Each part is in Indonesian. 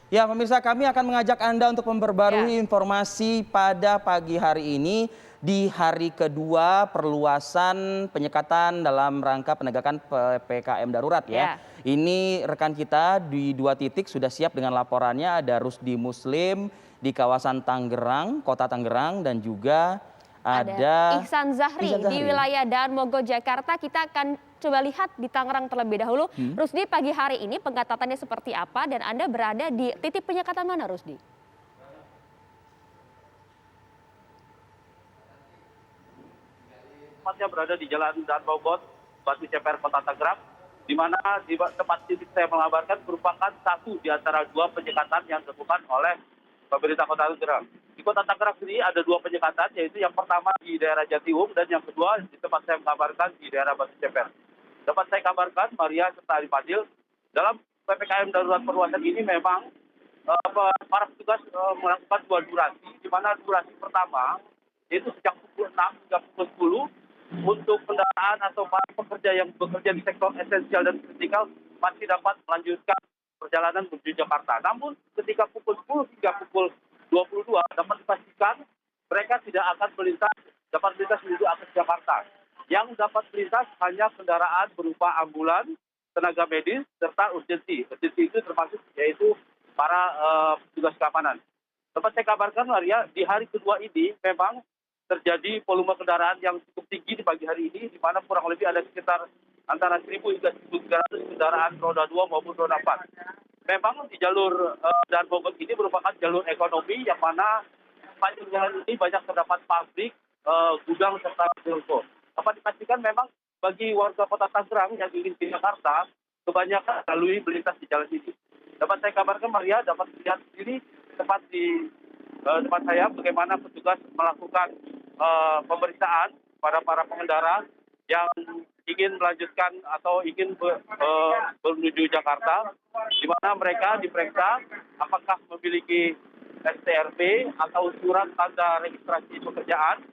Ya, pemirsa, kami akan mengajak Anda untuk memperbarui informasi pada pagi hari ini di hari kedua perluasan penyekatan dalam rangka penegakan PPKM darurat ya. Ini rekan kita di 2 titik sudah siap dengan laporannya, ada Rusdi Muslim di kawasan Tangerang, Kota Tangerang, dan juga ada Ihsan Zahri di wilayah Daan Mogot, Jakarta. Kita akan coba lihat di Tangerang terlebih dahulu. Rusdi, pagi hari ini pengatatannya seperti apa dan Anda berada di titik penyekatan mana, Rusdi? Tempatnya berada di Jalan Daan Mogot, Batu Ceper, Kota Tangerang, di mana di tempat titik saya mengabarkan merupakan satu di antara 2 penyekatan yang dilakukan oleh pemerintah Kota Tangerang. Di Kota Tangerang sendiri ada 2 penyekatan, yaitu yang pertama di daerah Jatiwung dan yang kedua di tempat saya mengabarkan di daerah Batu Ceper. Dapat saya kabarkan, Maria serta Aripadil, dalam PPKM darurat perluasan ini memang para petugas melakukan 2 durasi, di mana durasi pertama yaitu sejak pukul 6 hingga pukul 10 untuk kendaraan atau para pekerja yang bekerja di sektor esensial dan kritikal masih dapat melanjutkan perjalanan menuju Jakarta. Namun ketika pukul 10 hingga pukul 22 dapat dipastikan mereka tidak akan dapat melintas menuju akses Jakarta. Yang dapat melintas hanya kendaraan berupa ambulan, tenaga medis, serta urgensi. Urgensi itu termasuk yaitu para petugas keamanan. Dapat saya kabarkan, Maria, di hari kedua ini memang terjadi volume kendaraan yang cukup tinggi di pagi hari ini, di mana kurang lebih ada sekitar antara 1.000 hingga 1.300 kendaraan roda 2 maupun roda 4. Memang di jalur Daan Mogot ini merupakan jalur ekonomi yang mana sepanjang jalan ini banyak terdapat pabrik, gudang, serta toko. Dapat dipastikan memang bagi warga Kota Tangerang yang ingin ke Jakarta, kebanyakan melalui melintas di jalan ini. Dapat saya kabarkan, Maria, dapat dilihat sendiri tempat saya bagaimana petugas melakukan pemeriksaan pada para pengendara yang ingin melanjutkan atau ingin menuju Jakarta, di mana mereka diperiksa apakah memiliki STRP atau surat tanda registrasi pekerjaan.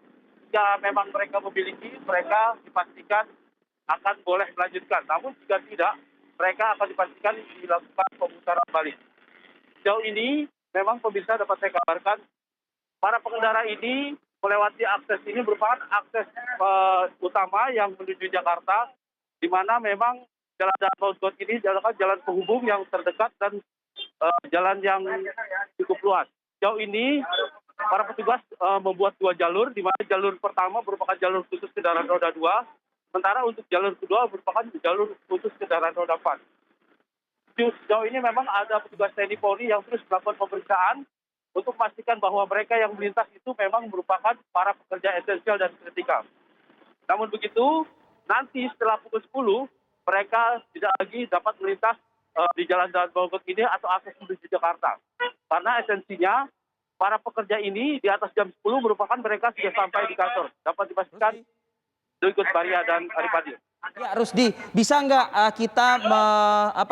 Jika memang mereka memiliki, mereka dipastikan akan boleh melanjutkan. Namun jika tidak, mereka akan dipastikan dilakukan pemutaran balik. Sejauh ini memang pemirsa dapat saya kabarkan, para pengendara ini melewati akses ini merupakan akses utama yang menuju Jakarta, di mana memang jalan Daan Mogot ini adalah jalan penghubung yang terdekat dan jalan yang cukup luas. Sejauh ini para petugas membuat 2 jalur, di mana jalur pertama merupakan jalur khusus kendaraan roda 2, sementara untuk jalur kedua merupakan jalur khusus kendaraan roda 4. Sejauh ini memang ada petugas TNI Polri yang terus melakukan pemeriksaan untuk memastikan bahwa mereka yang melintas itu memang merupakan para pekerja esensial dan kritikal. Namun begitu, nanti setelah pukul 10, mereka tidak lagi dapat melintas di Jalan Daan Mogot ini atau akses menuju Jakarta. Karena esensinya, para pekerja ini di atas jam 10 merupakan mereka sudah sampai di kantor. Dapat dipastikan, Doigus Maria dan Aripadil. Ya, Rusdi, bisa nggak kita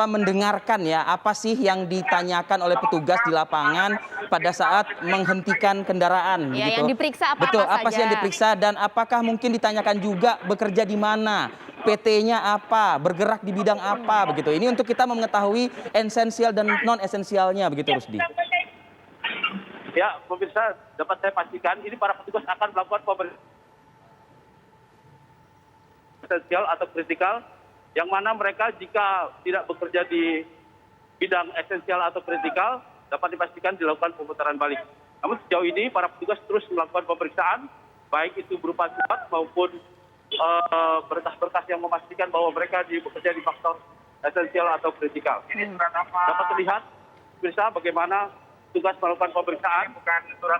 mendengarkan ya apa sih yang ditanyakan oleh petugas di lapangan pada saat menghentikan kendaraan? Ya, gitu? yang diperiksa Betul, apa apa saja? sih yang diperiksa dan apakah mungkin ditanyakan juga bekerja di mana, PT-nya apa, bergerak di bidang apa, begitu. Ini untuk kita mengetahui esensial dan non esensialnya, begitu, Rusdi. Ya, pemirsa, dapat saya pastikan ini para petugas akan melakukan pemeriksaan esensial atau kritikal, yang mana mereka jika tidak bekerja di bidang esensial atau kritikal dapat dipastikan dilakukan pemutaran balik. Namun sejauh ini para petugas terus melakukan pemeriksaan, baik itu berupa surat maupun berkas-berkas yang memastikan bahwa mereka bekerja di faktor esensial atau kritikal. Dapat terlihat bisa bagaimana petugas melakukan pemeriksaan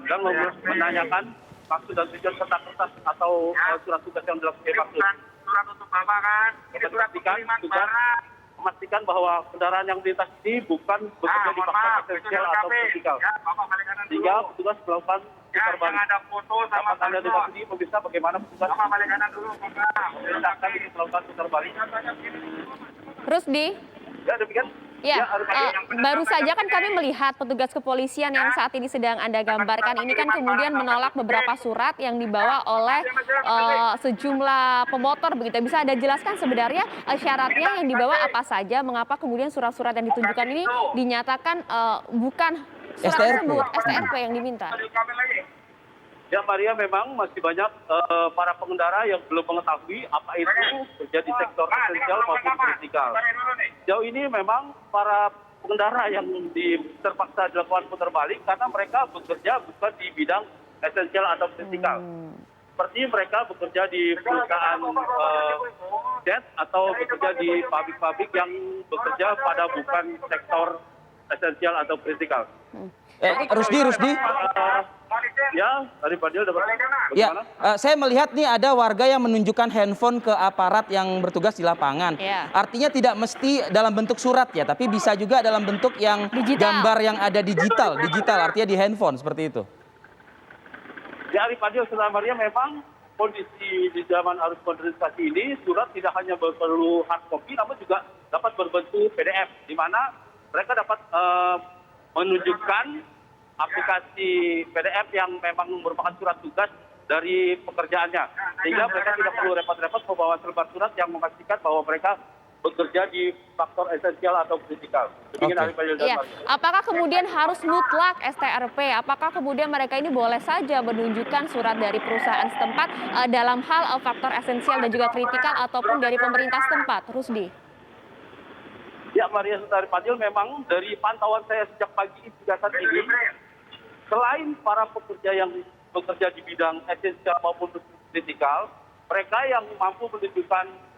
dan menanyakan maksud dan tujuan serta kertas atau surat tugas yang dilakukan. Surat untuk Bapak kan, ini surat penerimaan barang. Memastikan bahwa kendaraan yang melintas ini bukan bekerja di faktor esensial atau kritikal. Sehingga petugas melakukan putar balik. Ada foto sama Anda dengar sendiri pemirsa bagaimana petugas balik kanan dulu, Bapak. melakukan putar balik. Rusdi? Ya, demikian. Ya, baru saja kan kami melihat petugas kepolisian yang saat ini sedang Anda gambarkan ini kan kemudian menolak beberapa surat yang dibawa oleh sejumlah pemotor begitu. Bisa Anda jelaskan sebenarnya syaratnya yang dibawa apa saja, mengapa kemudian surat-surat yang ditunjukkan ini dinyatakan bukan surat tersebut, STRP yang diminta? Ya Maria, memang masih banyak para pengendara yang belum mengetahui apa itu kerja di sektor esensial maupun kritikal. Sejauh ini memang para pengendara yang terpaksa dilakukan putar balik karena mereka bekerja bukan di bidang esensial atau kritikal. Seperti mereka bekerja di perusahaan jet atau bekerja di pabrik-pabrik yang bekerja pada bukan sektor esensial atau kritikal. Rusdi. Ya, dari Fadil dapat. Ya, saya melihat nih ada warga yang menunjukkan handphone ke aparat yang bertugas di lapangan. Ya. Artinya tidak mesti dalam bentuk surat ya, tapi bisa juga dalam bentuk yang gambar yang ada digital artinya di handphone seperti itu. Ya, Fadil, Saudara Maria, memang kondisi di zaman arus modernisasi ini surat tidak hanya perlu hard copy, namun juga dapat berbentuk PDF, di mana mereka dapat menunjukkan aplikasi PDF yang memang merupakan surat tugas dari pekerjaannya. Sehingga mereka tidak perlu repot-repot membawa lembar surat yang memastikan bahwa mereka bekerja di faktor esensial atau kritikal. Iya. Apakah kemudian harus mutlak STRP? Apakah kemudian mereka ini boleh saja menunjukkan surat dari perusahaan setempat dalam hal faktor esensial dan juga kritikal ataupun dari pemerintah setempat? Rusdi. Ya, Maria Sutari Fadil, memang dari pantauan saya sejak pagi hingga saat ini, selain para pekerja yang bekerja di bidang esensial maupun kritikal, mereka yang mampu menunjukkan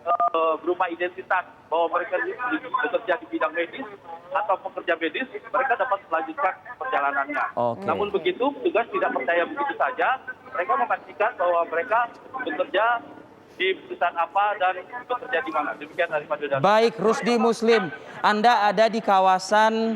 berupa identitas bahwa mereka bekerja di bidang medis atau pekerja medis, mereka dapat melanjutkan perjalanannya. Namun begitu, petugas tidak percaya begitu saja. Mereka memastikan bahwa mereka bekerja di perusahaan apa dan bekerja di mana. Demikian dari Pak Jodan. Baik, Rusdi Muslim, Anda ada di kawasan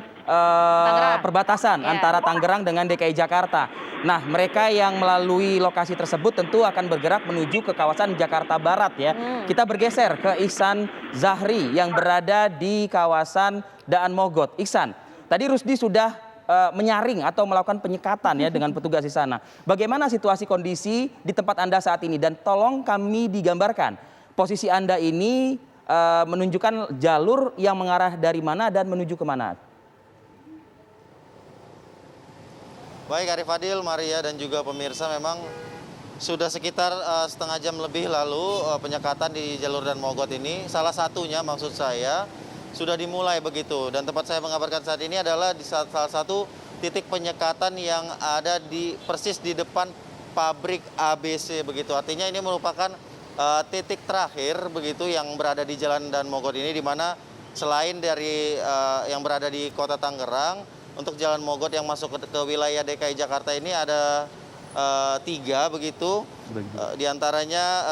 perbatasan antara Tangerang dengan DKI Jakarta. Nah, mereka yang melalui lokasi tersebut tentu akan bergerak menuju ke kawasan Jakarta Barat ya. Kita bergeser ke Ihsan Zahri yang berada di kawasan Daan Mogot. Ihsan, tadi Rusdi sudah menyaring atau melakukan penyekatan ya dengan petugas di sana. Bagaimana situasi kondisi di tempat Anda saat ini, dan tolong kami digambarkan posisi Anda ini menunjukkan jalur yang mengarah dari mana dan menuju kemana. Baik, Arif Fadil, Maria dan juga pemirsa, memang sudah sekitar setengah jam lebih lalu penyekatan di jalur Daan Mogot ini, salah satunya maksud saya sudah dimulai begitu, dan tempat saya mengabarkan saat ini adalah di salah satu titik penyekatan yang ada persis di depan pabrik ABC begitu. Artinya ini merupakan titik terakhir begitu yang berada di Jalan Daan Mogot ini, di mana selain dari yang berada di Kota Tangerang, untuk Jalan Mogot yang masuk ke wilayah DKI Jakarta ini ada 3 begitu. Di antaranya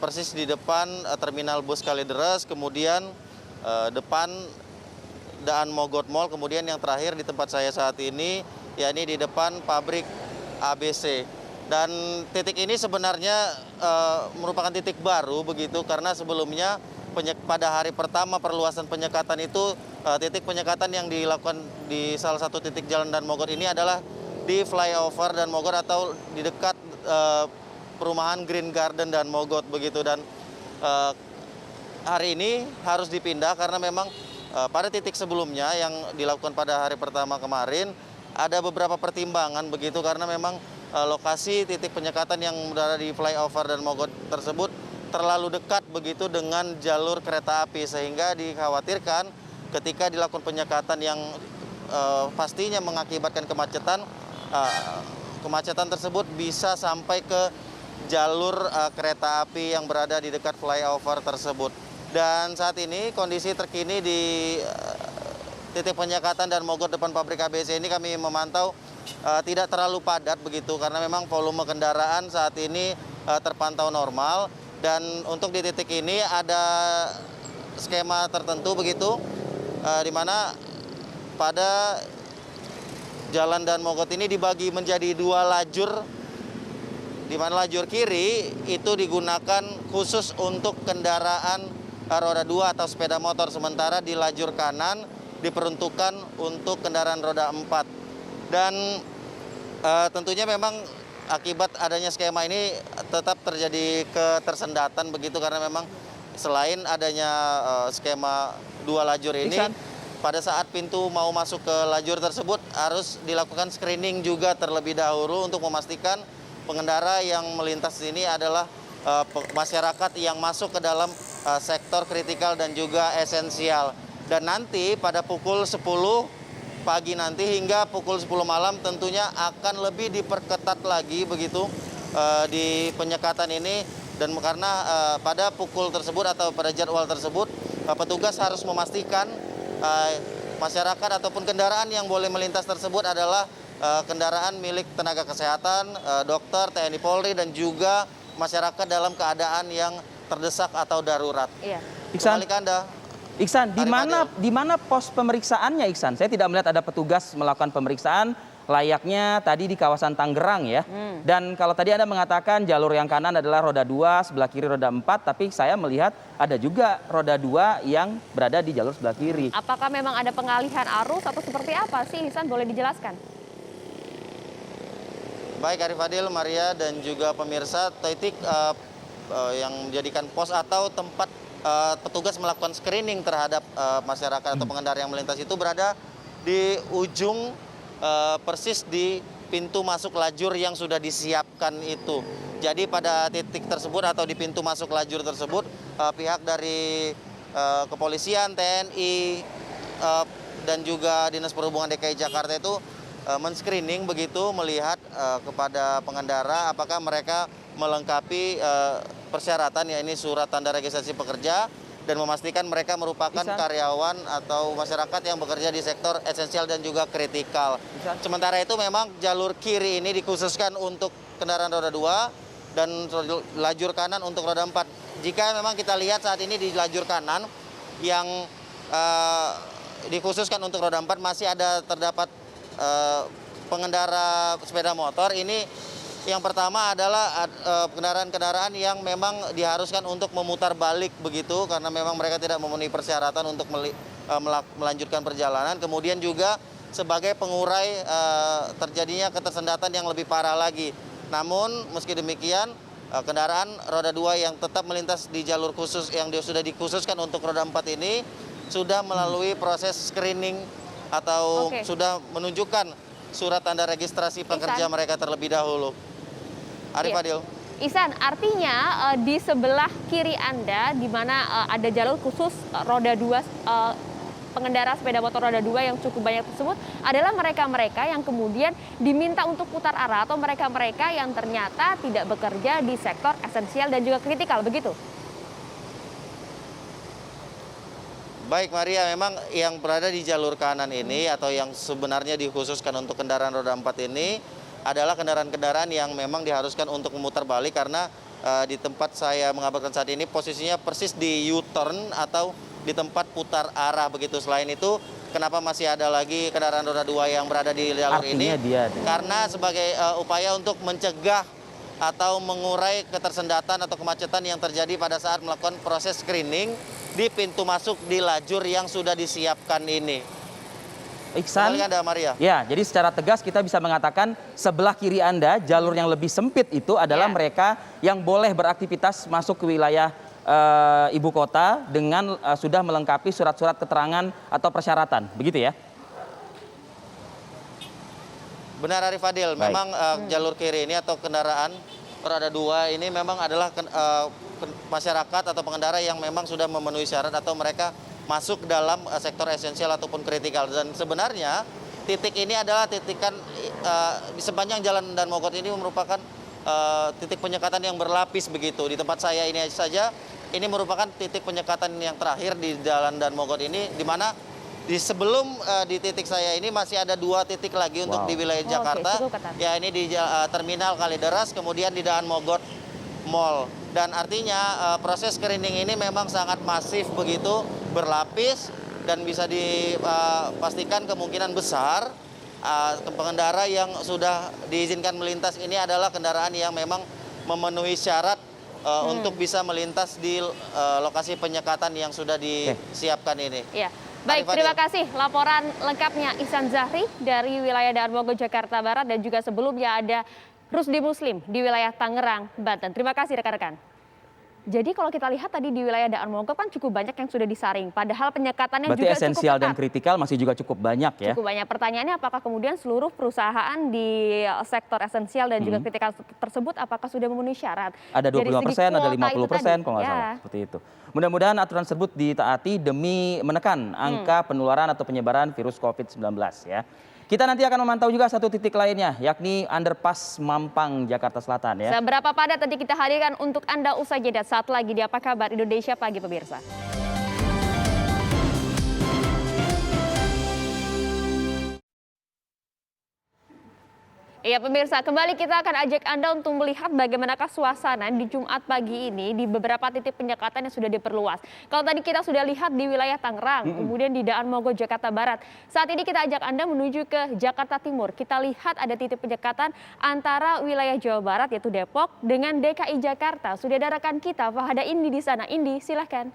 persis di depan terminal bus Kalideres, kemudian depan Daan Mogot Mall, kemudian yang terakhir di tempat saya saat ini, yakni di depan pabrik ABC. Dan titik ini sebenarnya merupakan titik baru begitu, karena sebelumnya pada hari pertama perluasan penyekatan itu, titik penyekatan yang dilakukan di salah satu titik Jalan Daan Mogot ini adalah di flyover Daan Mogot atau di dekat perumahan Green Garden Daan Mogot begitu. Dan hari ini harus dipindah karena memang pada titik sebelumnya yang dilakukan pada hari pertama kemarin ada beberapa pertimbangan begitu, karena memang lokasi titik penyekatan yang berada di flyover Daan Mogot tersebut terlalu dekat begitu dengan jalur kereta api, sehingga dikhawatirkan ketika dilakukan penyekatan yang pastinya mengakibatkan kemacetan tersebut bisa sampai ke jalur kereta api yang berada di dekat flyover tersebut. Dan saat ini kondisi terkini di titik penyekatan Daan Mogot depan pabrik ABC ini kami memantau tidak terlalu padat begitu, karena memang volume kendaraan saat ini terpantau normal. Dan untuk di titik ini ada skema tertentu begitu, di mana pada Jalan Daan Mogot ini dibagi menjadi 2 lajur, di mana lajur kiri itu digunakan khusus untuk kendaraan roda 2 atau sepeda motor, sementara di lajur kanan diperuntukkan untuk kendaraan roda 4. Dan tentunya memang akibat adanya skema ini tetap terjadi ketersendatan begitu, karena memang selain adanya skema 2 lajur ini, pada saat pintu mau masuk ke lajur tersebut harus dilakukan screening juga terlebih dahulu untuk memastikan pengendara yang melintas ini adalah masyarakat yang masuk ke dalam sektor kritikal dan juga esensial. Dan nanti pada pukul 10 pagi nanti hingga pukul 10 malam tentunya akan lebih diperketat lagi begitu di penyekatan ini. Dan karena pada pukul tersebut atau pada jadwal tersebut petugas harus memastikan masyarakat ataupun kendaraan yang boleh melintas tersebut adalah kendaraan milik tenaga kesehatan, dokter, TNI Polri, dan juga masyarakat dalam keadaan yang terdesak atau darurat. Iya. Kembali ke Anda. Iksan, di mana pos pemeriksaannya, Iksan? Saya tidak melihat ada petugas melakukan pemeriksaan layaknya tadi di kawasan Tangerang ya. Dan kalau tadi Anda mengatakan jalur yang kanan adalah roda 2, sebelah kiri roda 4, tapi saya melihat ada juga roda 2 yang berada di jalur sebelah kiri. Apakah memang ada pengalihan arus atau seperti apa sih, Ihsan? Boleh dijelaskan? Baik, Arif Fadil, Maria, dan juga pemirsa, titik yang menjadikan pos atau tempat petugas melakukan screening terhadap masyarakat atau pengendara yang melintas itu berada di ujung persis di pintu masuk lajur yang sudah disiapkan itu. Jadi pada titik tersebut atau di pintu masuk lajur tersebut pihak dari kepolisian, TNI, dan juga Dinas Perhubungan DKI Jakarta itu men-screening begitu, melihat kepada pengendara apakah mereka melengkapi persyaratan, ya ini surat tanda registrasi pekerja, dan memastikan mereka merupakan karyawan atau masyarakat yang bekerja di sektor esensial dan juga kritikal. Sementara itu memang jalur kiri ini dikhususkan untuk kendaraan roda 2 dan lajur kanan untuk roda 4. Jika memang kita lihat saat ini di lajur kanan yang dikhususkan untuk roda 4 masih ada terdapat pengendara sepeda motor. Ini yang pertama adalah kendaraan-kendaraan yang memang diharuskan untuk memutar balik begitu, karena memang mereka tidak memenuhi persyaratan untuk melanjutkan perjalanan. Kemudian juga sebagai pengurai terjadinya ketersendatan yang lebih parah lagi. Namun meski demikian kendaraan roda 2 yang tetap melintas di jalur khusus yang sudah dikhususkan untuk roda 4 ini sudah melalui proses screening atau sudah menunjukkan surat tanda registrasi pekerja mereka terlebih dahulu. Arif Fadil. Ihsan, artinya di sebelah kiri Anda, di mana ada jalur khusus roda 2, pengendara sepeda motor roda 2 yang cukup banyak tersebut, adalah mereka-mereka yang kemudian diminta untuk putar arah, atau mereka-mereka yang ternyata tidak bekerja di sektor esensial dan juga kritikal, begitu? Baik Maria, memang yang berada di jalur kanan ini atau yang sebenarnya dikhususkan untuk kendaraan roda 4 ini adalah kendaraan-kendaraan yang memang diharuskan untuk memutar balik, karena di tempat saya mengabarkan saat ini posisinya persis di U-turn atau di tempat putar arah begitu. Selain itu, kenapa masih ada lagi kendaraan roda 2 yang berada di jalur ini? Karena sebagai upaya untuk mencegah atau mengurai ketersendatan atau kemacetan yang terjadi pada saat melakukan proses screening di pintu masuk di lajur yang sudah disiapkan ini. Iksan, Anda, Maria. Ya, jadi secara tegas kita bisa mengatakan sebelah kiri Anda, jalur yang lebih sempit itu adalah mereka yang boleh beraktivitas masuk ke wilayah ibu kota dengan sudah melengkapi surat-surat keterangan atau persyaratan, begitu ya? Benar Arif Fadil, memang jalur kiri ini atau kendaraan roda 2 ini memang adalah masyarakat atau pengendara yang memang sudah memenuhi syarat atau mereka masuk dalam sektor esensial ataupun kritikal. Dan sebenarnya titik ini adalah titikan di sepanjang Jalan Dan Mogot ini merupakan titik penyekatan yang berlapis begitu. Di tempat saya ini saja, ini merupakan titik penyekatan yang terakhir di Jalan Dan Mogot ini, di mana di sebelum di titik saya ini masih ada 2 titik lagi untuk di wilayah Jakarta. Ya, ini di Terminal Kalideras, kemudian di Daan Mogot Mall. Dan artinya proses screening ini memang sangat masif begitu, berlapis, dan bisa dipastikan kemungkinan besar pengendara yang sudah diizinkan melintas ini adalah kendaraan yang memang memenuhi syarat untuk bisa melintas di lokasi penyekatan yang sudah disiapkan ini. Iya. Baik, terima kasih laporan lengkapnya Ihsan Zahri dari wilayah Darmogo, Jakarta Barat, dan juga sebelumnya ada Rusdi Muslim di wilayah Tangerang, Banten. Terima kasih rekan-rekan. Jadi kalau kita lihat tadi di wilayah Daan Mogot kan cukup banyak yang sudah disaring. Padahal penyekatannya Berarti juga esensial cukup dan ketat. kritikal masih juga cukup banyak ya? Cukup banyak. Pertanyaannya apakah kemudian seluruh perusahaan di sektor esensial dan juga kritikal tersebut apakah sudah memenuhi syarat? Ada 25%, ada 50% kalau nggak salah. Seperti itu. Mudah-mudahan aturan tersebut ditaati demi menekan angka penularan atau penyebaran virus COVID-19 ya. Kita nanti akan memantau juga satu titik lainnya, yakni Underpass Mampang, Jakarta Selatan ya. Seberapa padat tadi kita hadirkan untuk Anda usai jeda. Saat lagi di Apa Kabar Indonesia Pagi pemirsa. Iya pemirsa, kembali kita akan ajak Anda untuk melihat bagaimanakah suasana di Jumat pagi ini di beberapa titik penyekatan yang sudah diperluas. Kalau tadi kita sudah lihat di wilayah Tangerang, kemudian di Daan Mogot, Jakarta Barat. Saat ini kita ajak Anda menuju ke Jakarta Timur. Kita lihat ada titik penyekatan antara wilayah Jawa Barat yaitu Depok dengan DKI Jakarta. Sudah ada rekan kita, Fahada Indi di sana. Indi, silahkan.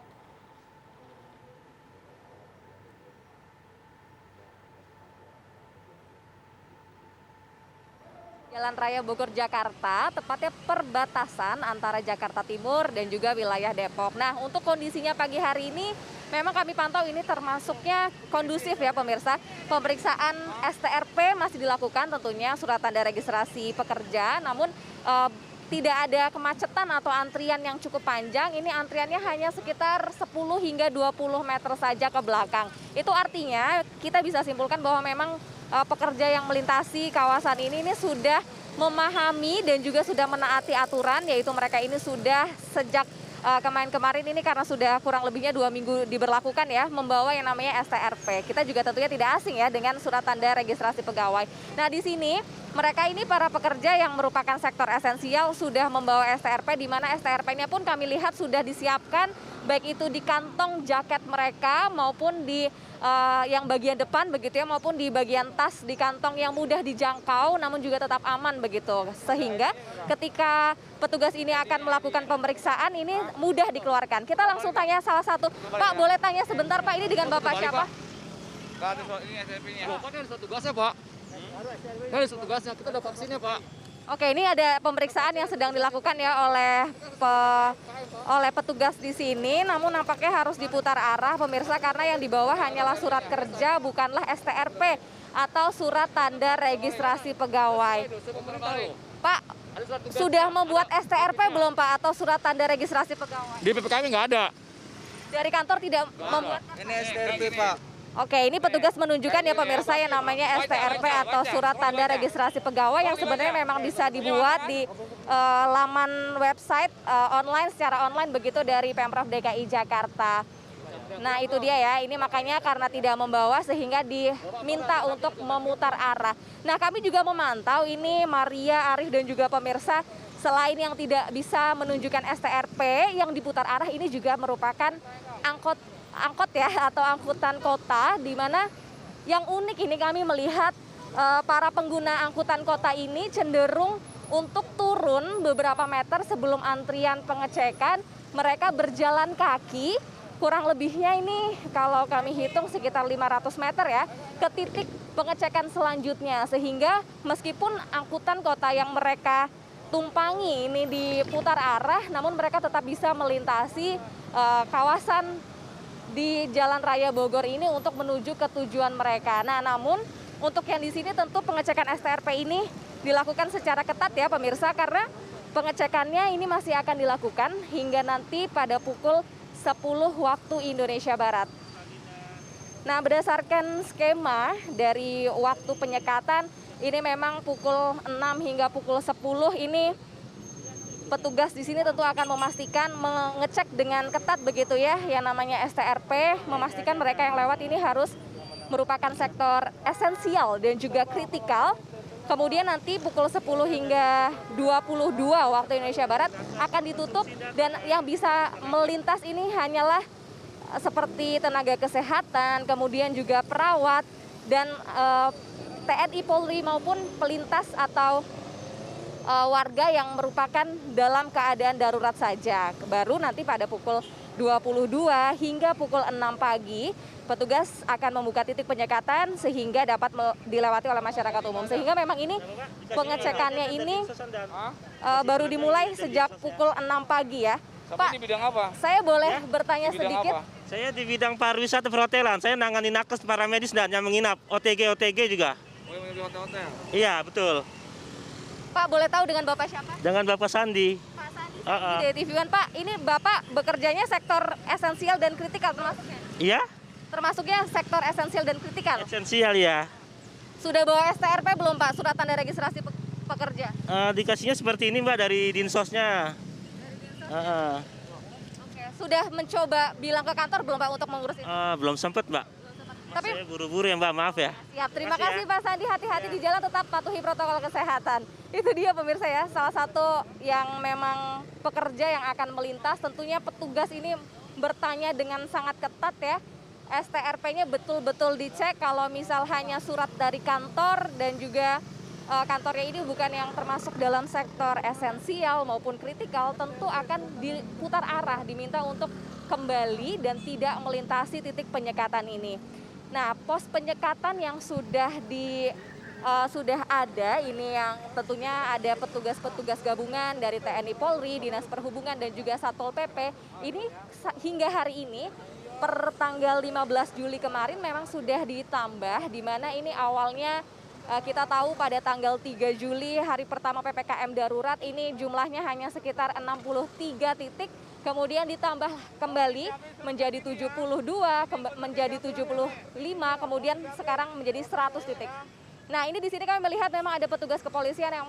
Jalan Raya Bogor Jakarta, tepatnya perbatasan antara Jakarta Timur dan juga wilayah Depok. Nah, untuk kondisinya pagi hari ini memang kami pantau ini termasuknya kondusif ya pemirsa. Pemeriksaan STRP masih dilakukan tentunya, surat tanda registrasi pekerja, namun tidak ada kemacetan atau antrian yang cukup panjang. Ini antriannya hanya sekitar 10 hingga 20 meter saja ke belakang. Itu artinya kita bisa simpulkan bahwa memang pekerja yang melintasi kawasan ini sudah memahami dan juga sudah menaati aturan, yaitu mereka ini sudah sejak kemarin ini karena sudah kurang lebihnya 2 minggu diberlakukan ya, membawa yang namanya STRP. Kita juga tentunya tidak asing ya dengan surat tanda registrasi pegawai. Nah di sini mereka ini para pekerja yang merupakan sektor esensial sudah membawa STRP, di mana STRP-nya pun kami lihat sudah disiapkan baik itu di kantong jaket mereka maupun di yang bagian depan begitu ya, maupun di bagian tas di kantong yang mudah dijangkau namun juga tetap aman begitu. Sehingga ketika petugas ini akan melakukan pemeriksaan ini mudah dikeluarkan. Kita langsung tanya salah satu. Pak, boleh tanya sebentar Pak, ini dengan Bapak siapa? Ini STRP-nya. Pak, ini ada satu tugasnya Pak. Ini ada satu tugasnya, kita ada vaksinnya Pak. Oke, ini ada pemeriksaan yang sedang dilakukan ya oleh petugas di sini, namun nampaknya harus diputar arah pemirsa karena yang dibawa hanyalah surat kerja, bukanlah STRP atau surat tanda registrasi pegawai. Pak, sudah membuat STRP belum Pak atau surat tanda registrasi pegawai? Di PPKM nggak ada. Dari kantor tidak membuat? Ini STRP Pak. Oke, ini petugas menunjukkan ya pemirsa yang namanya STRP atau surat tanda registrasi pegawai yang sebenarnya memang bisa dibuat di laman website online secara online begitu dari Pemprov DKI Jakarta. Nah itu dia ya, ini makanya karena tidak membawa sehingga diminta untuk memutar arah. Nah kami juga memantau ini Maria, Arif dan juga pemirsa, selain yang tidak bisa menunjukkan STRP, yang diputar arah ini juga merupakan angkot ya atau angkutan kota, di mana yang unik ini kami melihat para pengguna angkutan kota ini cenderung untuk turun beberapa meter sebelum antrian pengecekan. Mereka berjalan kaki kurang lebihnya ini kalau kami hitung sekitar 500 meter ya ke titik pengecekan selanjutnya, sehingga meskipun angkutan kota yang mereka tumpangi ini diputar arah, namun mereka tetap bisa melintasi kawasan di Jalan Raya Bogor ini untuk menuju ke tujuan mereka. Nah, namun untuk yang di sini tentu pengecekan STRP ini dilakukan secara ketat ya pemirsa, karena pengecekannya ini masih akan dilakukan hingga nanti pada pukul 10 waktu Indonesia Barat. Nah, berdasarkan skema dari waktu penyekatan ini memang pukul 6 hingga pukul 10 ini petugas di sini tentu akan memastikan mengecek dengan ketat begitu ya yang namanya STRP, memastikan mereka yang lewat ini harus merupakan sektor esensial dan juga kritikal. Kemudian nanti pukul 10 hingga 22 waktu Indonesia Barat akan ditutup, dan yang bisa melintas ini hanyalah seperti tenaga kesehatan, kemudian juga perawat dan TNI Polri maupun pelintas atau warga yang merupakan dalam keadaan darurat saja. Baru nanti pada pukul 22 hingga pukul 6 pagi, petugas akan membuka titik penyekatan sehingga dapat dilewati oleh masyarakat umum. Sehingga memang ini pengecekannya ini baru dimulai sejak pukul 6 pagi ya. Pak, di bidang apa? saya boleh bertanya sedikit? Saya di bidang pariwisata perhotelan. Saya nangani nakes, paramedis, dan yang menginap. OTG juga. Oh, yang di hotel-hotel. Iya, betul. Pak, boleh tahu dengan Bapak siapa? Dengan Bapak Sandi. Pak Sandi di TV One. Pak, ini Bapak bekerjanya sektor esensial dan kritikal termasuknya? Iya, Termasuknya sektor esensial dan kritikal? esensial ya. Sudah bawa STRP belum Pak, surat tanda registrasi pekerja? Dikasihnya seperti ini Mbak dari Dinsosnya. Oke, sudah mencoba bilang ke kantor belum Pak untuk mengurus ini? Belum sempat Mbak. Tapi Saya buru-buru ya Mbak, maaf ya. siap, terima Makasih kasih Pak Sandi, hati-hati di jalan, tetap patuhi protokol kesehatan. Itu dia pemirsa ya, salah satu yang memang pekerja yang akan melintas, tentunya petugas ini bertanya dengan sangat ketat ya. STRP-nya betul-betul dicek, kalau misal hanya surat dari kantor dan juga kantornya ini bukan yang termasuk dalam sektor esensial maupun kritikal, tentu akan diputar arah, diminta untuk kembali dan tidak melintasi titik penyekatan ini. Nah, pos penyekatan yang sudah ada ini yang tentunya ada petugas-petugas gabungan dari TNI Polri, Dinas Perhubungan dan juga Satpol PP. Ini hingga hari ini per tanggal 15 Juli kemarin memang sudah ditambah, di mana ini awalnya kita tahu pada tanggal 3 Juli hari pertama PPKM darurat ini jumlahnya hanya sekitar 63 titik. Kemudian ditambah kembali menjadi 72, menjadi 75, kemudian sekarang menjadi 100 titik. Nah, ini di sini kami melihat memang ada petugas kepolisian yang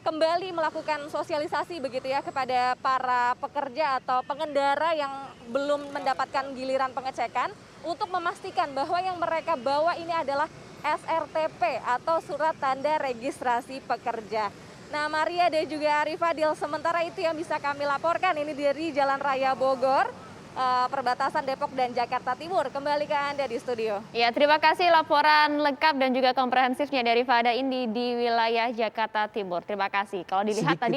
kembali melakukan sosialisasi begitu ya kepada para pekerja atau pengendara yang belum mendapatkan giliran pengecekan untuk memastikan bahwa yang mereka bawa ini adalah SRTP atau surat tanda registrasi pekerja. Nah, Maria dan juga Arif Fadil, sementara itu yang bisa kami laporkan ini dari Jalan Raya Bogor, perbatasan Depok dan Jakarta Timur. Kembali ke Anda di studio. Ya, terima kasih laporan lengkap dan juga komprehensifnya dari Fada ini di wilayah Jakarta Timur. Terima kasih. Kalau dilihat tadi